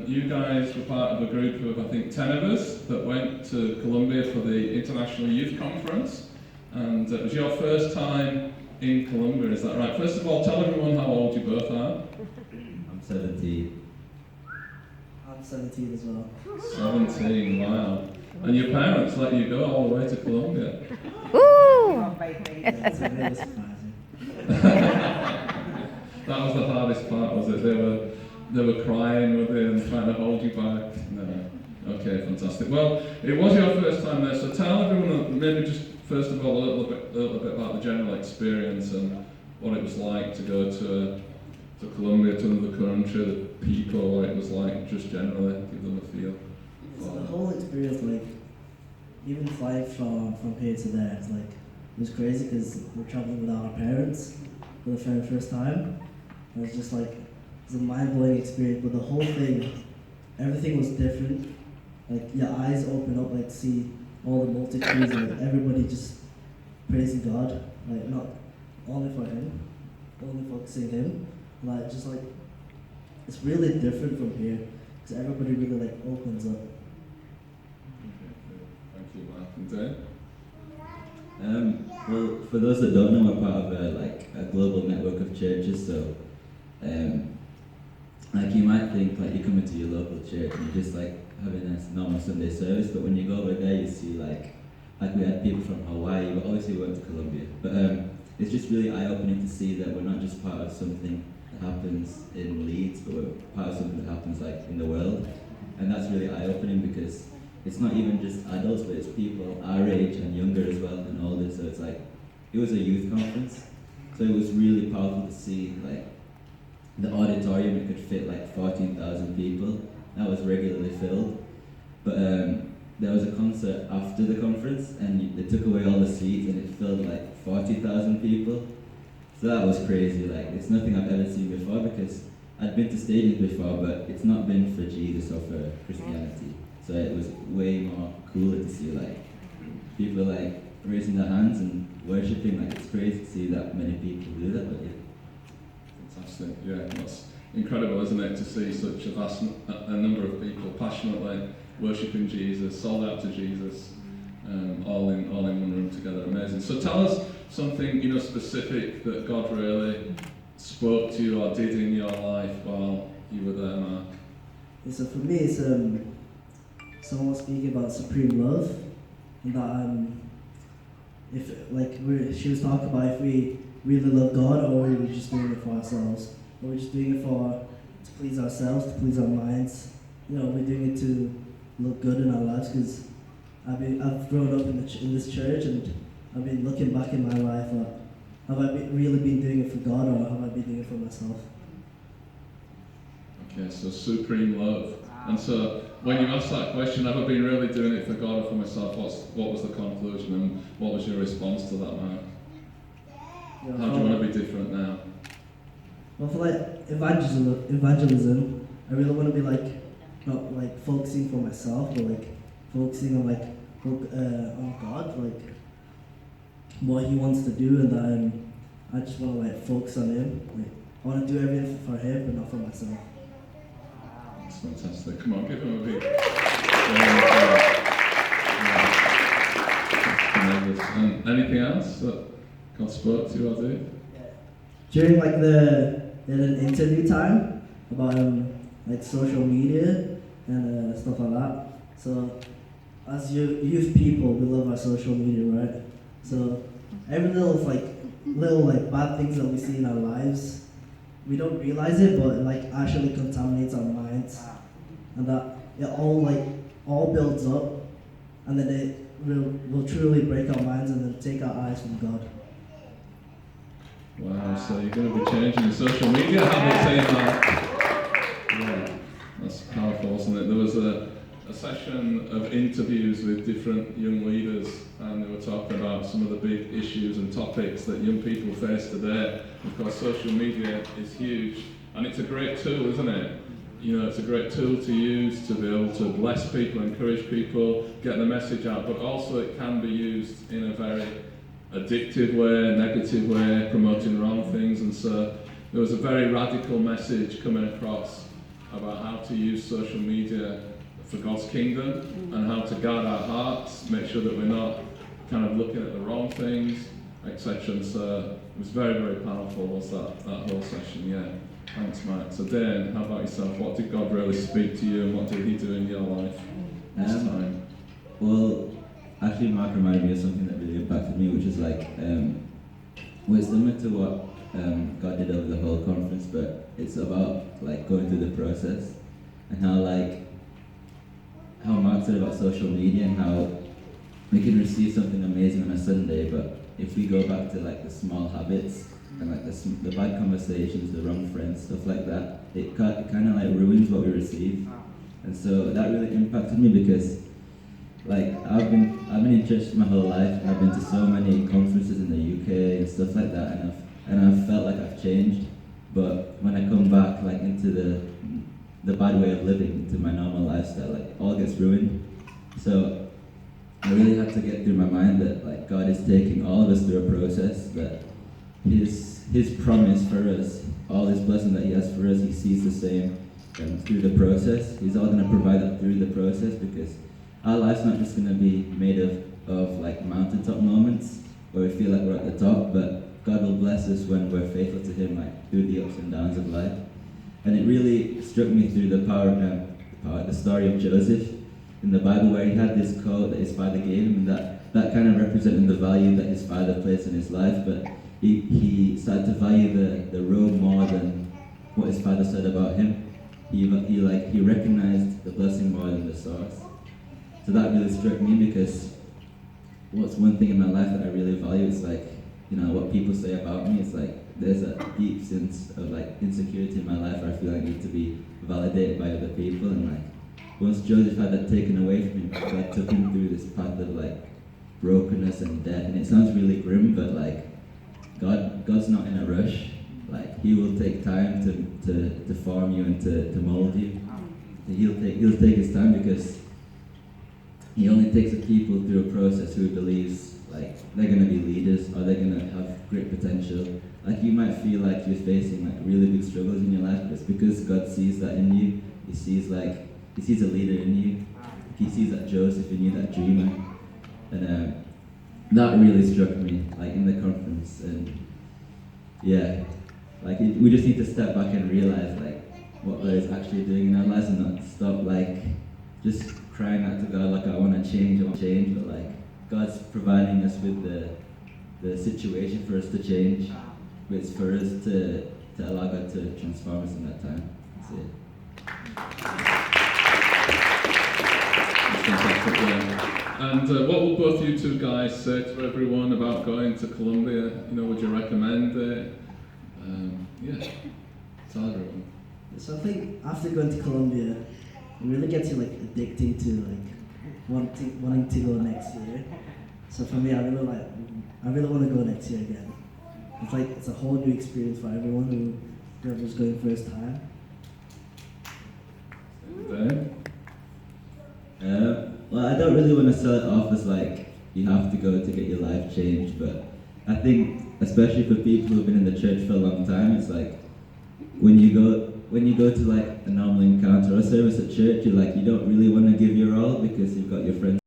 You guys were part of a group of, I think, 10 of us that went to Colombia for the International Youth Conference, and it was your first time in Colombia, is that right? First of all, tell everyone how old you both are. I'm 17. I'm 17 as well. 17, wow. And your parents let you go all the way to Colombia. Woo! It's really surprising. That was the hardest part, was it? They were crying, were they, and trying to hold you back? No. Okay, fantastic. Well, it was your first time there, so tell everyone maybe just first of all a little bit about the general experience and what it was like to go to Colombia, to another country, the people, what it was like, just generally, give them a feel. So the whole experience, like, even flying from here to there, it's like, it was crazy because we're traveling without our parents for the very first time. And it's just like, it's a mind-blowing experience, but the whole thing, everything was different. Like, your eyes open up, like, to see all the multitudes, and like, everybody just praising God, like, not only for Him, only focusing Him. Like, just like, it's really different from here, because everybody really, like, opens up. Thank you, Mark. And Dane? Well, for those that don't know, we're part of a global network of churches. So, like you might think like you're coming to your local church and you're just like having a normal Sunday service, but when you go over there, you see like we had people from Hawaii, but obviously we went to Colombia. But it's just really eye-opening to see that we're not just part of something that happens in Leeds, but we're part of something that happens like in the world, and that's really eye-opening because it's not even just adults, but it's people our age and younger as well and older. So it's like, it was a youth conference. So it was really powerful to see like the auditorium, it could fit like 14,000 people. That was regularly filled. But there was a concert after the conference and they took away all the seats and it filled like 40,000 people. So that was crazy. Like, it's nothing I've ever seen before because I'd been to stadiums before, but it's not been for Jesus or for Christianity. So it was way more cooler to see like people like raising their hands and worshipping. Like, it's crazy to see that many people do that. But yeah. Fantastic, yeah, that's incredible, isn't it, to see such a number of people passionately worshipping Jesus, sold out to Jesus, all in one room together. Amazing. So tell us something, specific that God really spoke to you or did in your life while you were there, Mark. Yeah, so for me, it's someone was speaking about supreme love, and that she was talking about if we really love God, or we're just doing it for ourselves. Or we're just doing it to please ourselves, to please our minds. We're doing it to look good in our lives, because I've grown up in this church, and I've been looking back in my life at, have I really been doing it for God, or have I been doing it for myself? Okay, so supreme love. And so when you asked that question, have I been really doing it for God or for myself, what was the conclusion and what was your response to that, Mark? How do you want to be different now? Well, for like evangelism, I really want to be like, not like focusing for myself, but like focusing on on God, like what He wants to do, and that I just want to like focus on Him. Like, I want to do everything for Him, but not for myself. That's fantastic. Come on, give him a big. And anything else that God spoke to you or did? During like an interview time about like social media and stuff like that. So as youth people, we love our social media, right? So every little bad things that we see in our lives, we don't realize it, but it like actually contaminates our minds, and that it all builds up, and then it will truly break our minds and then take our eyes from God. Wow, so you're going to be changing your social media habits, ain't that? Yeah, that's powerful, isn't it? There was a session of interviews with different young leaders, and they were talking about some of the big issues and topics that young people face today. Of course, social media is huge, and it's a great tool, isn't it? It's a great tool to use to be able to bless people, encourage people, get the message out, but also it can be used in a very addictive way, negative way, promoting wrong things, and so there was a very radical message coming across about how to use social media for God's kingdom and how to guard our hearts, make sure that we're not kind of looking at the wrong things, etc. And so it was very, very powerful, was that whole session, yeah. Thanks, Mike. So Dan, how about yourself? What did God really speak to you and what did he do in your life this time? Well, actually Mark reminded me of something that really impacted me, which is like, well, it's similar to what God did over the whole conference, but it's about like going through the process and how Mark said about social media and how we can receive something amazing on a Sunday, but if we go back to like the small habits and like the bad conversations, the wrong friends, stuff like that, it kind of like ruins what we receive. And so that really impacted me because like I've been in church my whole life. I've been to so many conferences in the UK and stuff like that, and I've felt like I've changed. But when I come back like into the bad way of living, into my normal lifestyle, like all gets ruined. So I really had to get through my mind that like God is taking all of us through a process, that His promise for us, all His blessing that He has for us, He sees the same through the process. He's all going to provide that through the process, because our life's not just going to be made of like mountaintop moments where we feel like we're at the top, but God will bless us when we're faithful to Him, like through the ups and downs of life. And it really struck me through the story of Joseph in the Bible, where he had this coat that his father gave him, and that kind of represented the value that his father placed in his life, but he started to value the robe more than what his father said about him. He recognized the blessing more than the source. So that really struck me, because what's one thing in my life that I really value is like, you know, what people say about me. It's like there's a deep sense of like insecurity in my life where I feel I need to be validated by other people, and like once Joseph had that taken away from him, God took him through this path of like brokenness and death. And it sounds really grim, but like God's not in a rush. Like He will take time to form you and to mold you. He'll take His time, because He only takes the people through a process who believes like they're going to be leaders or they're going to have great potential. Like you might feel like you're facing like really big struggles in your life, but it's because God sees that in you. He sees a leader in you. He sees that Joseph in you, that dreamer. And that really struck me, like in the conference. And yeah, like we just need to step back and realize like what God is actually doing in our lives, and not stop like just crying out to God like I want to change, but like God's providing us with the situation for us to change. But it's for us to allow God to transform us in that time. That's it. And what will both you two guys say to everyone about going to Colombia? You know, would you recommend it? Yeah, tell everyone. So I think after going to Colombia, you really get to like addicting to like wanting to go next year. So for me, I really want to go next year again. It's a whole new experience for everyone whoever's going first time. Dane? Well, I don't really want to sell it off as like you have to go to get your life changed, but I think especially for people who've been in the church for a long time, it's like when you go to like a normal encounter or service at church, you don't really want to give your all because you've got your friends